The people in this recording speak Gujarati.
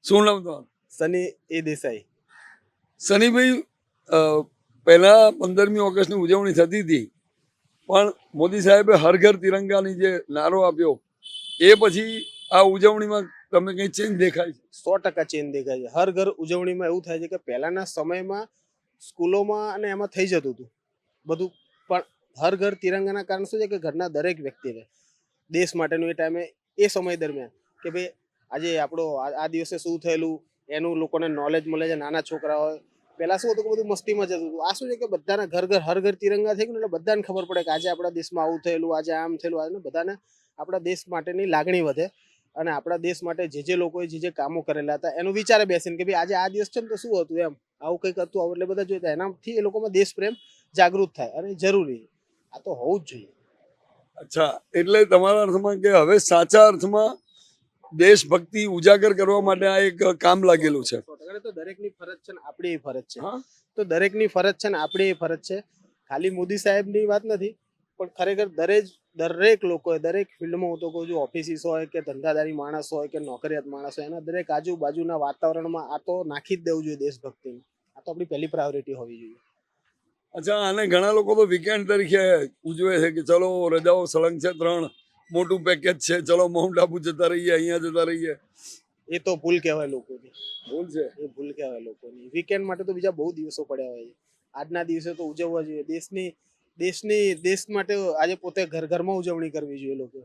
શું નામ તમારું? સની એ દેસાઈ. સનીભાઈ, પહેલા 15મી ઓગસ્ટની ઉજવણી થતી હતી, પણ મોદી સાહેબે હર ઘર તિરંગાની જે નારો આપ્યો એ પછી આ ઉજવણીમાં તમને કઈ ચેન્જ દેખાય છે? 100% ચેન્જ દેખાય છે. હર ઘર ઉજવણીમાં એવું થાય છે કે પહેલાના સમયમાં સ્કૂલોમાં અને એમાં થઈ જતું હતું બધું, પણ હર ઘર તિરંગાના કારણે શું છે કે ઘરના દરેક વ્યક્તિને દેશ માટેનું એ ટાઈમે એ સમય દરમિયાન કે ભાઈ આજે આપણો આ દિવસે શું થયેલું એનું લોકોને નોલેજ મળે છે. નાના છોકરા હોય, પહેલા શું હતું કે બધું મસ્તીમાં જતું હતું. આ શું છે કે બધાના ઘર ઘર હર ઘર તિરંગા થઈ ગયું એટલે બધાને ખબર પડે કે આજે આપણા દેશમાં આવું થયેલું, આજે આમ થયેલું. આજે બધાને આપણા દેશ માટેની લાગણી વધે અને આપણા દેશ માટે જે લોકોએ જે કામો કરેલા હતા એનું વિચારે બેસીને કે ભાઈ આજે આ દિવસ છે ને તો શું હતું, એમ આવું કંઈક હતું આવું, એટલે બધા જોઈતા એનાથી એ લોકોમાં દેશ પ્રેમ જાગૃત થાય અને જરૂરી આ તો હોવું જ જોઈએ. અચ્છા, એટલે તમારા અર્થમાં કે હવે સાચા અર્થમાં દેશભક્તિ ઉજાગર કરવા માટે આ એક કામ લાગેલું છે. તો દરેકની ફરજ છે ને આપણી ફરજ છે. હા, તો દરેકની ફરજ છે ને આપણી ફરજ છે. ખાલી મોદી સાહેબની વાત નથી, પણ ખરેખર દરેક લોકોએ દરેક ફિલ્ડમાં, હું તો કહું છું, ઓફિસીસ હોય કે ધંધાદારી માણસ હોય કે નોકરિયાત માણસ હોય, એના દરેક આજુબાજુના વાતાવરણમાં આ તો નાખી જ દેવું જોઈએ દેશભક્તિને. આ તો આપણી પહેલી પ્રાયોરિટી હોવી જોઈએ. અચ્છા, અને ઘણા લોકો તો વીકેન્ડ તરીકે ઉજવે છે કે ચલો રજાઓ સળંગ છે 3, મોટું પેકેજ છે, ચલો માઉન્ટ આબુ જતા રહીએ, અહીંયા જતા રહીએ. એ તો ભૂલ કહેવાય લોકોની. ભૂલ છે. એ ભૂલ કહેવાય લોકોની. વીકેન્ડ માટે તો બીજા બહુ દિવસો પડ્યા હોય છે. આજના દિવસે તો ઉજવવા જોઈએ. દેશ માટે આજે પોતે ઘરમાં ઉજવણી કરવી જોઈએ લોકો.